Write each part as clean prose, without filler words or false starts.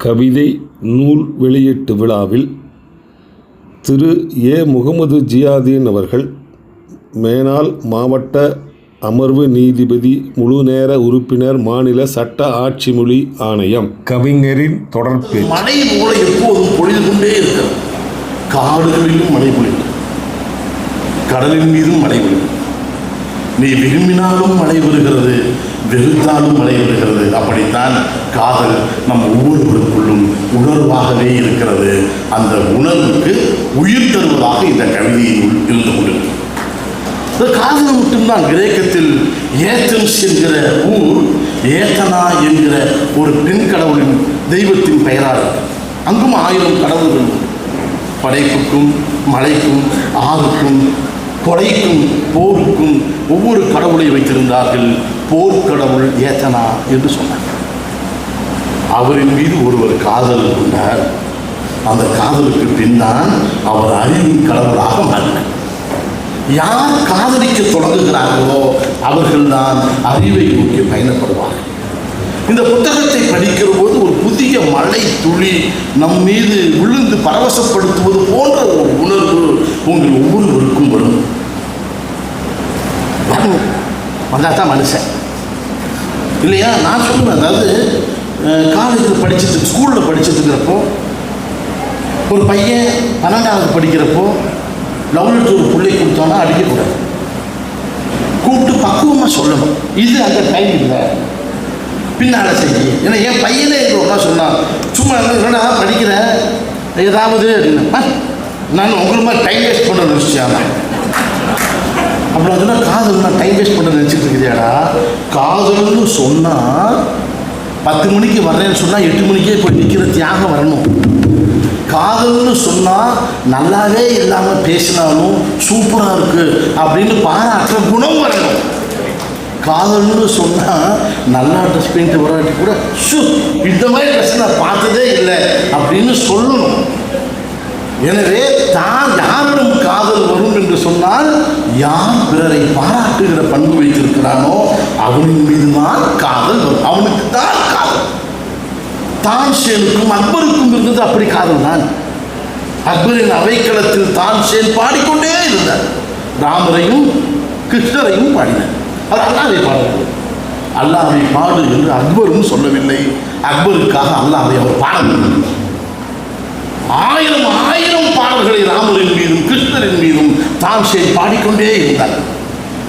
கவிதை நூல் வெளியீட்டு விழாவில் திரு ஏ. முகமது ஜியாதீன் அவர்கள் மேனாள் மாவட்ட அமர்வு நீதிபதி முழுநேர உறுப்பினர் மாநில சட்ட ஆட்சி மொழி ஆணையம் கவிஞரின் தொடர்பு மழை போல எப்போதும் பொழிது கொண்டே இருக்கிறது. காடுகளிலும் மழை பொழிவு, கடலின் மீதும் மழை பொழிவு. நீ விரும்பினாலும் மழை வருகிறது, வெறுத்தாலும் மழை வருகிறது. அப்படித்தான் காதல் நம் ஒவ்வொருவருக்குள்ளும் உணர்வாகவே இருக்கிறது. அந்த உணர்வுக்கு உயிர் தருவதாக இந்த கவிதையில் இருந்து கொண்டிருக்கிறது. காதல் மட்டும்தான். கிரேக்கத்தில் ஏத்தன்ஸ் என்கிற ஊர் ஏத்தனா என்கிற ஒரு பெண் கடவுளின் தெய்வத்தின் பெயராக அங்கும் 1000 கடவுள்கள் படைப்புக்கும் மழைக்கும் ஆறுக்கும் கொலைக்கும் போருக்கும் ஒவ்வொரு கடவுளை வைத்திருந்தார்கள். போர்க்கடவுள் ஏத்தனா என்று சொன்னார். அவரின் மீது ஒருவர் காதல் கொண்டார். அந்த காதலுக்கு பின்னால் அவர் அறிவின் கடவுளாக மாறினார். யார் காதலிக்க தொடங்குகிறார்களோ அவர்கள்தான் அறிவை நோக்கி பயணப்படுவார்கள். இந்த புத்தகத்தை படிக்கிற போது ஒரு புதிய மழை துளி நம் மீது விழுந்து பரவசப்படுத்துவது போன்ற ஒரு உணர்வு உங்கள் ஒவ்வொருவருக்கும் வரும். வந்தால் தான் மனுஷன் இல்லையா? நான் சொல்லுவேன், அதாவது காலேஜில் படிச்சுட்டு ஸ்கூலில் படிச்சுட்டு இருக்கிறப்போ ஒரு பையன் 12வது படிக்கிறப்போ லவ் லெட்டர் ஒரு பிள்ளை கொடுத்தோன்னா அடிக்கக்கூடாது, கூப்பிட்டு பக்குவமாக சொல்லணும். இது அந்த டைம் இல்லை, பின்னால் செய்ய. ஏன்னா என் பையனே ஒன்றா சொன்னான், சும்மா என்னடா படிக்கிறேன் ஏதாவது அப்படின்னா, நான் உங்களுக்கு மாதிரி டைம் வேஸ்ட் பண்ண நினச்சியாங்க. அப்படி அதுனா காதல் நான் டைம் வேஸ்ட் பண்ண நினச்சிட்டு இருக்கிறியாடா. காதல்னு சொன்னால் 10 மணிக்கு வர்றேன்னு சொன்னால் 8 மணிக்கே போய் நிற்கிற தியாகம் வரணும். காதல்னு சொன்னால் நல்லாவே இல்லாமல் பேசினாலும் சூப்பராக இருக்குது அப்படின்னு பாராட்டுற குணம் வரணும். காதல்னு சொன்னால் நல்லா ட்ரெஸ் பண்ணிட்டு வராட்டி கூட இந்த மாதிரி ட்ரெஸ் நான் பார்த்ததே இல்லை அப்படின்னு சொல்லணும். எனவே தான் யாரிடம் காதல் வரும் என்று சொன்னால் யார் பிறரை பாராட்டுகிற பண்பு வைத்திருக்கிறானோ அவனின் மீது தான் காதல் வரும். அவனுக்கு தான் காதல். தான்சேனுக்கும் அக்பருக்கும் இருந்தது அப்படி காதல் தான். அக்பரின் அவைக்களத்தில் தான்சேன் பாடிக்கொண்டே இருந்தார். ராமரையும் கிருஷ்ணரையும் பாடினார். அது அல்லாஹ்வை பாடுகிறது. அல்லாஹ்வை பாடு என்று அக்பரும் சொல்லவில்லை. அக்பருக்காக அல்லாஹ்வை அவர் பாடவில்லை. 1000 பாடல்களை ராமரின் மீதும் கிருஷ்ணரின் மீதும் தான்சேன் பாடிக்கொண்டே இருந்தார்.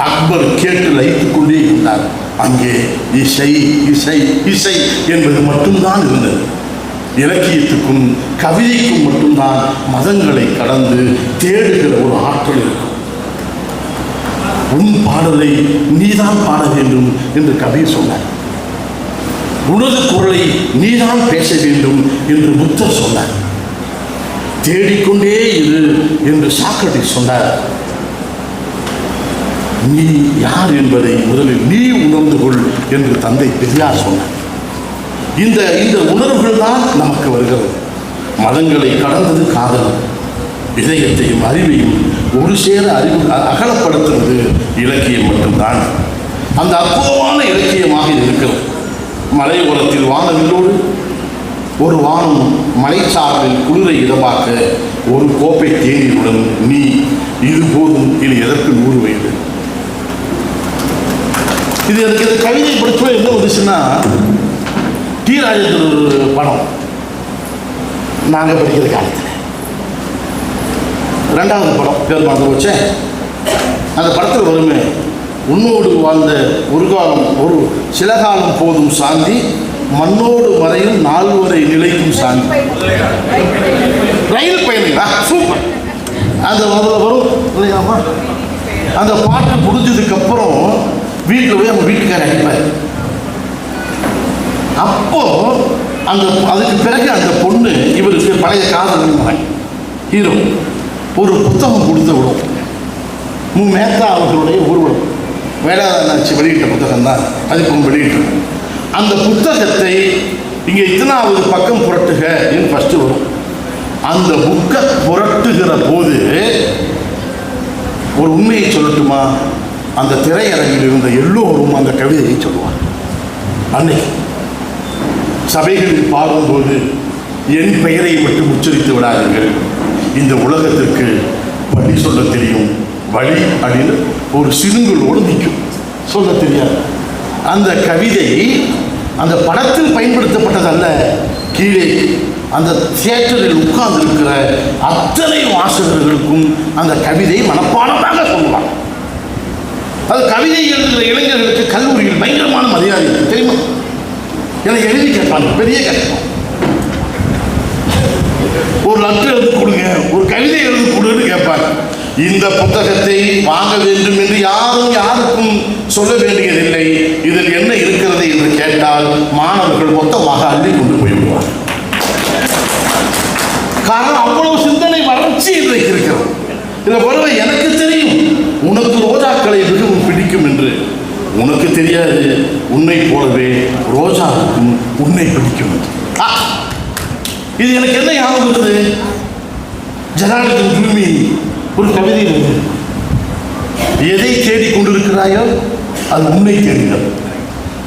அக்பர் கேட்டு லயித்துக் கொண்டே இருந்தார். அங்கே இசை இசை இசை என்பது மட்டும்தான் இருந்தது. இலக்கியத்துக்கும் கவிதைக்கும் மட்டும்தான் மதங்களை கடந்து தேடுகிற ஒரு ஆற்றல் இருக்கும். உன் பாடலை நீதான் பாட வேண்டும் என்று கபீர் சொன்னார். உனது குரலை நீதான் பேச வேண்டும் என்று புத்தர் சொன்னார். தேடிக்கொண்டே இரு என்று சாக்ரட்டிஸ் சொன்னார். நீ யார் என்பதை முதலில் நீ உணர்ந்து கொள் என்று தந்தை பெரியார் சொன்னார். இந்த உணர்வுகள் தான் நமக்கு வருகிறது. மதங்களை கடந்தது காதல். இதயத்தையும் அறிவையும் ஒரு சேர அகலப்படுத்துவது இலக்கியம் மட்டும்தான். அந்த அற்புதமான இலக்கியமாக இருக்கிறது. மலையோரத்தில் வானவில்லோடு ஒரு வானம் மலைச்சாரலில் குளிரை இதமாக்க ஒரு கோப்பை தேநீருடன் நீ இது போதும், இது எதற்கு 100 வயது. இது எனக்கு இந்த கவிதை படிச்சுவே என்ன வந்துச்சுன்னா, டி. ராஜேந்திரன் படம் நாங்கள் படிக்கிற காலத்தில் 2வது படம் பேர் மறந்து போச்சேன். அந்த படத்தில் வருமே, உன்னோடு வாழ்ந்த ஒரு காலம் ஒரு சில காலம் போதும் சாந்தி, மண்ணோடு வரையும் 4 வரை நிலைக்கும் சாந்தி. ரயில் பயணிங்களா சூப்பர். அந்த வரும் இல்லையாமா, அந்த பாட்டு முடிஞ்சதுக்கப்புறம் வீட்டில் போய் அவங்க வீட்டுக்கார அடிப்பார். அப்போ அதுக்கு பிறகு அந்த பொண்ணு இவருக்கு பழைய காதல் மகன் ஹீரோ ஒரு புத்தகம் கொடுத்து விடும். மேத்தா அவர்களுடைய ஊர்வலம் வேளாண் வெளியிட்ட புத்தகம் தான், அதுக்கு வெளியிட்டு அந்த புத்தகத்தை இங்கே இத்தனாவது பக்கம் புரட்டுக என்று ஃபஸ்ட்டு வரும். அந்த புக்கை புரட்டுகிற போது ஒரு உண்மையை சொல்லட்டுமா, அந்த திரையரங்கில் இருந்த எல்லோரும் அந்த கவிதையை சொல்லுவார். அன்னைக்கு சபைகளில் பாடும்போது என் பெயரை மட்டும் உச்சரித்து விடாதீர்கள். இந்த உலகத்திற்கு வழி சொல்ல தெரியும், வழி அப்படின்னு ஒரு சிறுங்களோடு நிற்கும், சொல்ல தெரியாது. அந்த கவிதை அந்த படத்தில் பயன்படுத்தப்பட்டதல்ல, கீழே அந்த தியேட்டரில் உட்கார்ந்து இருக்கிற அத்தனை வாசகர்களுக்கும் அந்த கவிதை மனப்பாடமாக சொல்லுவாங்க. அது கவிதை எழுதுகிற இளைஞர்களுக்கு கல்லூரியில் பயங்கரமான மரியாதை இருக்கு தெரியுமா? எனக்கு எழுதி கேட்பாங்க, பெரிய கஷ்டம். ஒரு லெட்டர் எழுதி கொடுங்க, ஒரு கவிதை எழுதி கொடுன்னு கேட்பாங்க. இந்த புத்தகத்தை வாங்க வேண்டும் என்று யாருக்கும் சொல்ல வேண்டியதில்லை. இதில் என்ன இருக்கிறது என்று கேட்டால் மாணவர்கள் மொத்தமாக அள்ளி கொண்டு போய்விடுவார். காரணம் அவ்வளவு சிந்தனை வளர்ச்சி இன்றைக்கு இருக்கிறது. இதில் பொறுவை எனக்கு தெரியும் உனக்கு ரோஜாக்களை மிகவும் பிடிக்கும் என்று. உனக்கு தெரியாது உன்னை போலவே ரோஜாவுக்கும் உன்னை பிடிக்கும். இது எனக்கு என்ன ஞாபகம் இருக்குது? ஜனார்தன் துருமி ஒரு கவிதை இருக்கு. எதை தேடிக் கொண்டிருக்கிறாயோ அது உன்னை தேடுங்கள்.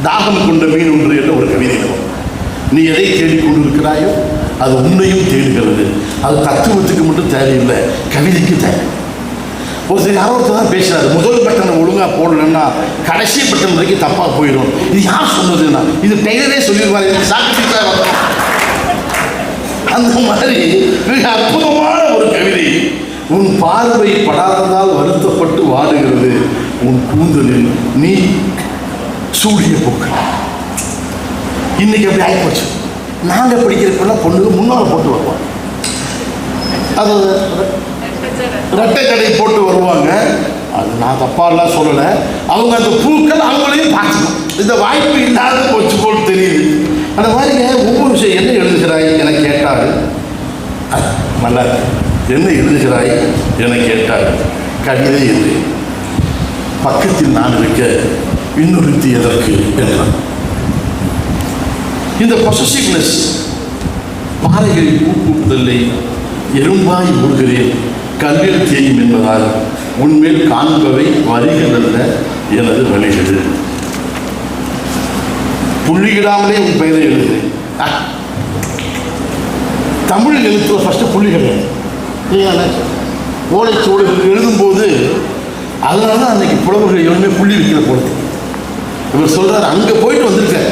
தாகம் கொண்ட மீன் ஒன்று என்ற ஒரு கவிதை. நீ எதை தேடிக் கொண்டிருக்கிறாயோ அது உன்னையும் தேடுகிறது. அது தத்துவத்துக்கு மட்டும் தேவையில்லை, கவிதைக்கு தேவை. ஒருத்தர் யாரோ ஒருத்தர் தான் பேசுறாரு, முதல் பட்டனை ஒழுங்காக போடலன்னா கடைசி பட்டன் வரைக்கும் தப்பாக போயிடும். இது யார் சொன்னதுன்னா இது டெய்லரே சொல்லிடுவாரு, சாப்பிட்டு வரணும். அந்த மாதிரி மிக அற்புதமான ஒரு கவிதை. உன் பார்வை படாததால் வருத்தப்பட்டு வாடுகிறது உன் கூந்தலில் நீ சூடிய பூக்கள். இன்னைக்கு அப்படி ஆகிப்போச்சு. நாங்கள் படிக்கிறப்பெல்லாம் பொண்ணுங்க முன்னால் போட்டு வருவாங்க, அது ரெட்டை கடை போட்டு வருவாங்க. அது நான் தப்பாலாம் சொல்லலை. அவங்க அந்த பூக்கள் அவங்களையும் பார்க்கணும். இந்த வாய்ப்பு இல்லாத போச்சு போல் தெரியுது. அந்த மாதிரிங்க ஒவ்வொரு விஷயம் என்ன எழுதுகிறாய் என கேட்டால் நல்லா என்ன எழுதுகிறாய் என கேட்டால் கவிதை இல்லை. பக்கத்தில் நான் இருக்க இன்னொருத்தி எதற்கு என்றான். இந்த பொசசிவ்னஸ், பாறைகளில் பூ பூப்பதில்லை, எறும்பாய் ஊறுகிறேன், கல்லில் தேயும் என்பதால் உன்மேல் காண்பவை வரிகள் அல்ல எனது வழிகள். புள்ளியிடாமலே உன் பெயரை எழுதுகிறேன். தமிழ் எழுத்துல ஃபஸ்ட்டு புள்ளிகள் ஓலைச்சுவடுகள் எழுதும்போது அதனால தான் அன்றைக்கி புலவர்கள் எவருமே புள்ளி வைக்கிற பொழுது. இவர் சொல்கிறார், அங்கே போயிட்டு வந்திருக்கார்.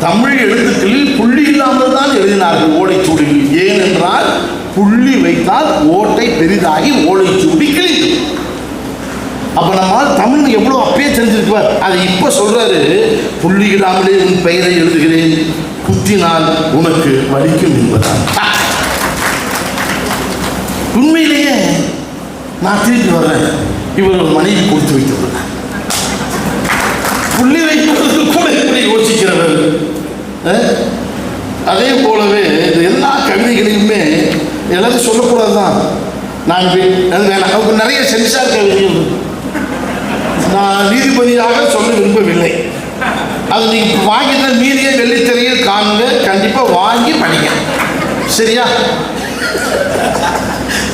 தமிழ் எழுத்துக்களில் புள்ளி இல்லாமல் தான் எழுதினார்கள் ஓலைச்சுவடிகள். ஏனென்றால் புள்ளி வைத்தால் ஓட்டை பெரிதாகி ஓலைச்சுவடி கிழிந்து. அப்போ நம்மால் தமிழ் எவ்வளோ அப்பயே தெரிஞ்சிருக்குவார். அதை இப்போ சொல்கிறாரு, புள்ளி இல்லாமலே உன் பெயரை எழுதுகிறேன், குத்தினால் உனக்கு வலிக்கும் என்பதான். உண்மையிலேயே நான் திருப்பி வர்றேன். இவர் ஒரு மனைவி கொடுத்து வைத்துள்ளார். புள்ளி வைப்பதற்கு கூட எப்படி யோசிக்கிறவர். அதே போலவே இந்த எல்லா கவிதைகளையுமே எல்லாத்தையும் சொல்லக்கூடாது தான். நான் வேணாம், நிறைய சென்சார் கவிதைகள் நான் நீதிபதியாக சொல்ல விரும்பவில்லை. அது நீங்கள் வாங்கின மீதியை வெள்ளித்திரையில் காணுங்க, கண்டிப்பாக வாங்கி படிங்க, சரியா?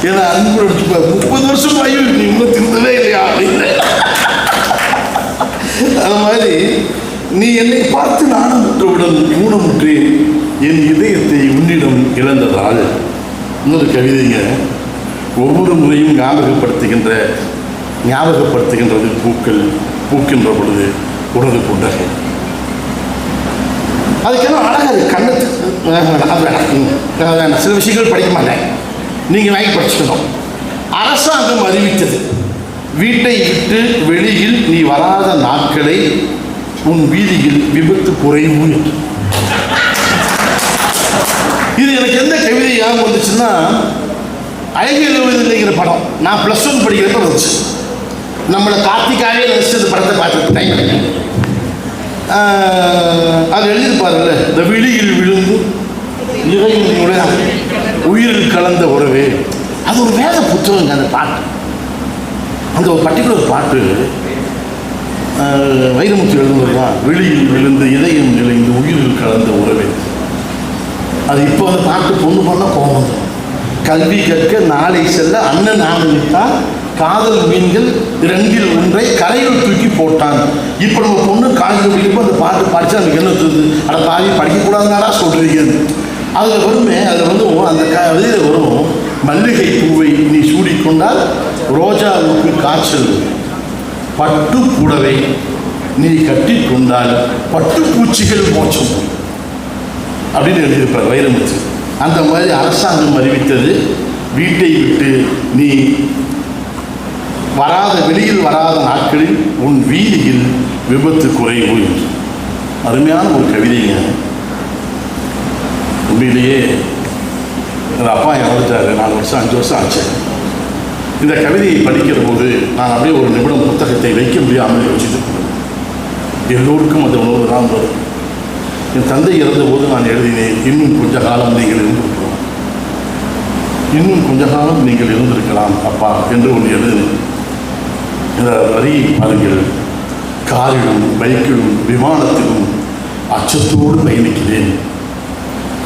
ஏன்னா அன்பு 30 வருஷம் ஆகி நீ இன்னும் திருந்தவே இல்லையா அப்படின்னு. அது மாதிரி நீ என்னை பார்த்து நானும் முற்றவுடன் ஊனமுற்றேன், என் இதயத்தை உன்னிடம் இழந்ததால். இன்னொரு கவிதைங்க, ஒவ்வொரு முறையும் ஞாபகப்படுத்துகின்றது பூக்கள் பூக்கின்ற பொழுது உனது புன்னகை. அதுக்கெல்லாம் அழகாக கண்ணத்துக்கு அது வேணாம், சில விஷயங்கள் படிக்க மாட்டேன், நீங்கள் வாங்கி படிச்சுக்கணும். அரசாங்கம் அறிவித்தது, வீட்டை விட்டு வெளியில் நீ வராத நாட்களை உன் வீதியில் விபத்து குறையும் என்று. இது எனக்கு எந்த கவிதை ஞாபகம் வந்துச்சுன்னா, அழகிய இல்லைங்கிற படம் நான் +1 படிக்கிறப்ப வந்துச்சு. நம்மளை கார்த்திகாவே நினச்சி அந்த படத்தை பார்த்துட்டு டைம் அது எழுதியிருப்பாருல்ல, இந்த விழியில் விழுந்து இறைவனுடைய உயிரில் கலந்த உறவே. அது ஒரு வேத புத்தகங்க அந்த பாட்டு. அந்த ஒரு பர்டிகுலர் பாட்டு வைரமுத்து எழுதுவது தான், வெளியில் விழுந்து இதயம் நிலைந்து உயிரில் கலந்த உறவே. அது இப்போ அந்த பாட்டு பொண்ணு பண்ண கோபம். கல்வி கற்க நாளை செல்ல அண்ணன் ஆரம்பித்தால் காதல் மீன்கள் ரெண்டில் ஒன்றை கரையில் தூக்கி போட்டான். இப்போ நம்ம பொண்ணு காலேஜில் படிக்கிறப்போ அந்த பாட்டு படித்தா நமக்கு என்ன தருது? அதை பாதி படிக்கக்கூடாதுனாடா சொல்கிறீங்க. அதில் வருமே, அதில் வந்து அந்த வெளியில் வரும், மல்லிகை பூவை நீ சூடிக்கொண்டால் ரோஜாவுக்கு காய்ச்சல், பட்டு புடவை நீ கட்டி கொண்டால் பட்டுப்பூச்சிகள் மோட்சம் அப்படின்னு எழுதியிருப்பார் வைரமுத்து. அந்த மாதிரி அரசாங்கம் அறிவித்தது, வீட்டை விட்டு நீ வெளியில் வராத நாட்களில் உன் வீதியில் விபத்து குறைவு என்று. அருமையான ஒரு கவிதைங்க. உண்மையிலேயே எங்கள் அப்பா இறந்துட்டாரு, 4 வருஷம் 5 வருஷம் ஆச்சு. இந்த கவிதையை படிக்கிற போது நான் அப்படியே ஒரு நிமிடம் புத்தகத்தை வைக்க முடியாமல் யோசித்து எல்லோருக்கும் அந்த உணர்வு தான் வரும். என் தந்தை இறந்தபோது நான் எழுதினேன், இன்னும் கொஞ்ச காலம் நீங்கள் இருந்திருக்கலாம், இன்னும் கொஞ்ச காலம் நீங்கள் இருந்திருக்கலாம் அப்பா என்று ஒன்று எழுதினேன். இந்த வரி பாருங்கள், காரிலும் பைக்கிலும் விமானத்திலும் அச்சத்தோடு பயணிக்கிறேன்,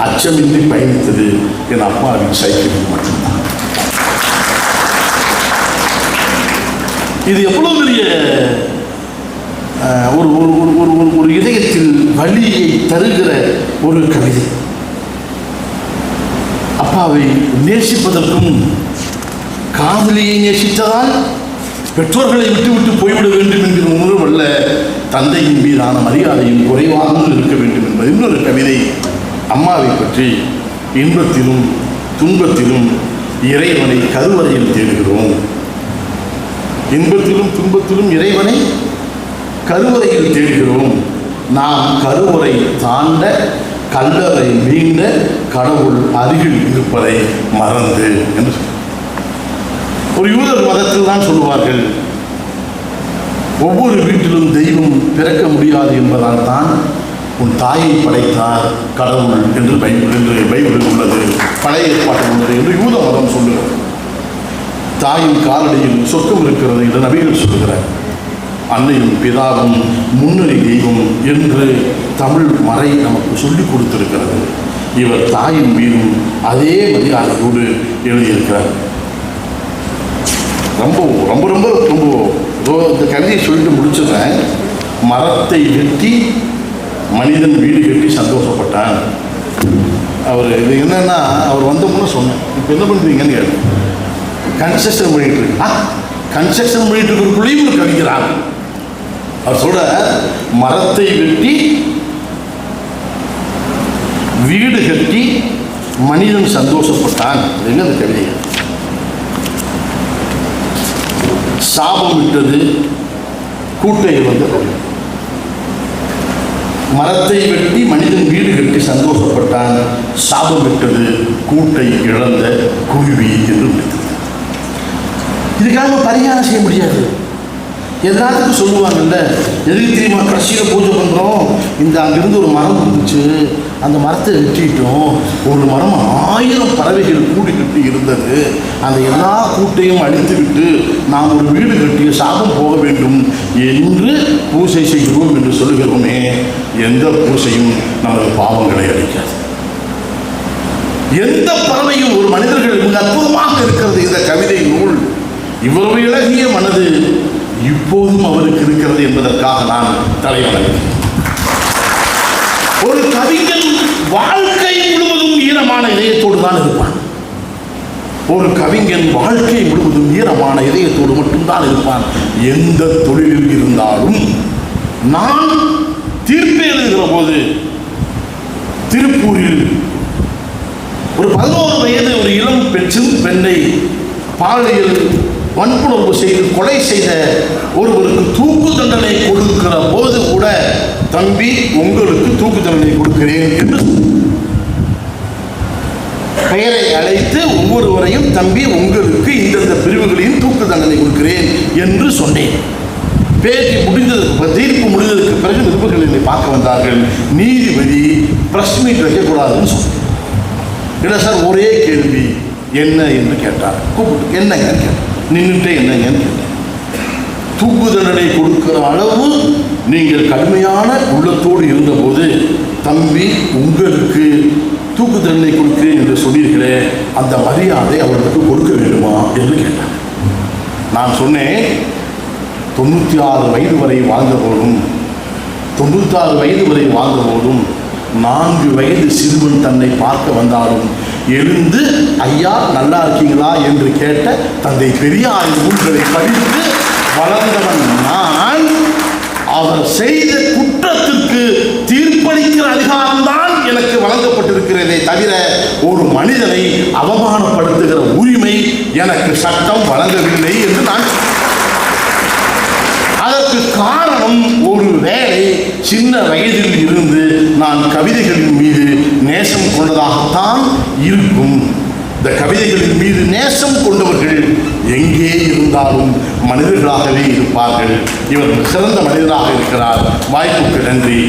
அச்சமின்றி பயணித்தது என் அப்பாவின் சைக்கிள் மட்டும்தான். இது எவ்வளவு பெரிய ஒரு இதயத்தில் வலியை தருகிற ஒரு கவிதை. அப்பாவை நேசிப்பதற்கும், காதலியை நேசித்ததால் பெற்றோர்களை விட்டு போய்விட வேண்டும் என்கிற உணர்வு அல்ல, தந்தையின் மீதான மரியாதையும் குறைவாகவும் இருக்க வேண்டும் என்பது இன்னொரு கவிதை. அம்மாவை பற்றி, இன்பத்திலும் துன்பத்திலும் இறைவனை கருவறையில் தேடுகிறோம், இன்பத்திலும் துன்பத்திலும் இறைவனை கருவறையில் தேடுகிறோம், நாம் கருவறை தாண்ட கல்லறை மீண்ட கடவுள் அருகில் இருப்பதை மறந்து என்று ஒரு யூதர் மதத்தில் தான் சொல்லுவார்கள். ஒவ்வொரு வீட்டிலும் தெய்வம் பிறக்க முடியாது என்பதால் தான் உன் தாயை படைத்தார் கடவுள் என்று பைபிளில் உள்ளது, பழைய ஏற்பாட்டில் உள்ளது என்று யூத மதம் சொல்லுகிறது. தாயின் காலடியில் சொர்க்கம் இருக்கிறது என்று நபிகள் சொல்லுகிறார். அன்னையும் பிதாவும் முன்னணி தெய்வம் என்று தமிழ் மறை நமக்கு சொல்லிக் கொடுத்திருக்கிறது. இவர் தாயின் மீதும் அதே மரியாதையோடு எழுதியிருக்கிறார். ரொம்ப ரொம்ப ரொம்ப ரொம்ப இந்த கவிதையை சொல்லிட்டு முடிச்சிடுறேன். மரத்தை வெட்டி மனிதன் வீடு கட்டி சந்தோஷப்பட்டான். அவர் இது என்னன்னா, அவர் வந்தோம்னு சொன்னேன், இப்போ என்ன பண்ணுறீங்கன்னு கேட்டேன். கன்ஸ்ட்ரக்ஷன் பண்ணிட்டு இருக்கு. கன்ஸ்ட்ரக்ஷன் பண்ணிட்டு இருக்கிறக்குள்ளேயும் கவிக்கிறாங்க. அவர் சொல்ற, மரத்தை வெட்டி வீடு கட்டி மனிதன் சந்தோஷப்பட்டான். என்ன அந்த கவிதை? சாபம் விட்டது கூட்டை இழந்தது. மரத்தை வெட்டி மனிதன் வீடு கட்டி சந்தோஷப்பட்டான், சாபம் விட்டது கூட்டை இழந்த குருவி என்று முடித்தது. இதுக்காக பரிகாரம் செய்ய முடியாது. எல்லாத்துக்கும் சொல்லுவாங்கல்ல, எதுக்கு தெரியுமா கடைசியில் பூஜை பண்ணுறோம், இந்த அங்கிருந்து ஒரு மரம் இருந்துச்சு, அந்த மரத்தை வெட்டிட்டோம், ஒரு மரம் 1000 பறவைகள் கூடி கட்டி இருந்தது, அந்த எல்லா கூட்டையும் அழித்து விட்டு நாம் ஒரு வீடு கட்டிய சாபம் போக வேண்டும் என்று பூஜை செய்கிறோம் என்று சொல்லுகிறோமே, எந்த பூஜையும் நமது பாவங்களை அழிக்காது. எந்த பறவையும் ஒரு மனிதர்கள் மிக அற்புதமாக இருக்கிறது இந்த கவிதை நூல். இவ்வளவு இலகிய மனது இப்போதும் அவருக்கு இருக்கிறது என்பதற்காக நான் தலைவணங்குகிறேன். ஒரு கவிஞன் வாழ்க்கை முழுவதும் ஈரமான இதயத்தோடு தான் இருப்பான். ஒரு கவிஞன் வாழ்க்கை முழுவதும் ஈரமான இதயத்தோடு மட்டும்தான் இருப்பான். எந்த தொழிலில் இருந்தாலும். நான் தீர்ப்பு எழுதுகிற போது திருப்பூரில் ஒரு 11 வயது ஒரு இளம் பெண்ணை பாலியல் வன்புணர்வு செய்து கொலை செய்த ஒருவருக்கு தூக்கு தண்டனை கொடுக்கிற போது கூட, தம்பி உங்களுக்கு தூக்கு தண்டனை கொடுக்கிறேன் என்று பெயரை அழைத்து ஒவ்வொருவரையும், தம்பி உங்களுக்கு இந்தந்த பிரிவுகளையும் தூக்கு தண்டனை கொடுக்கிறேன் என்று சொன்னேன். பேட்டி முடிந்ததுக்கு, தீர்ப்பு முடிந்ததுக்கு பிறகு நிருபர்கள் என்னை பார்க்க வந்தார்கள். நீதிபதி பிரஸ் மீட் வைக்கக்கூடாதுன்னு சொன்னேன். இல்லை சார், ஒரே கேள்வி என்ன என்று கேட்டார். கூப்பிட்டு என்னங்கன்னு கேட்டார். நின்றுட்டே என்னங்கன்னு கேட்டேன். தூக்கு தண்டனை கொடுக்கிற அளவு நீங்கள் கடுமையான உள்ளத்தோடு இருந்தபோது, தம்பி உங்களுக்கு தூக்கு தண்டனை கொடுக்கிறேன் என்று சொன்னீர்களே, அந்த மரியாதை அவர்களுக்கு கொடுக்க வேண்டுமா என்று கேட்டார். நான் சொன்னேன் 96 வயது வரை வாழ்ந்தபோதும் 96 வயது வரை வாழ்ந்தபோதும் 4 வயது சிறுவன் தன்னை பார்க்க வந்தாலும் எழுந்து ஐயா நல்லா இருக்கீங்களா என்று கேட்ட தந்தை பெரியாரின் நூல்களை படித்து வளர்ந்தவன் நான். அவர் செய்த குற்றத்திற்கு தீர்ப்பளிக்கிற அதிகாரம்தான் எனக்கு வழங்கப்பட்டிருக்கிறதே தவிர ஒரு மனிதனை அவமானப்படுத்துகிற உரிமை எனக்கு சட்டம் வழங்கவில்லை என்று நான். அதற்கு காரணம் ஒருவேளை சின்ன வயதில் இருந்து நான் கவிதைகளின் மீது நேசம் கொண்டதாகத்தான் இருக்கும். இந்த கவிதைகளின் மீது நேசம் கொண்டவர்கள் எங்கே இருந்தாலும் மனிதர்களாகவே இருப்பார்கள். இவர் சிறந்த மனிதராக இருக்கிறார். வாய்ப்புக்கு நன்றி.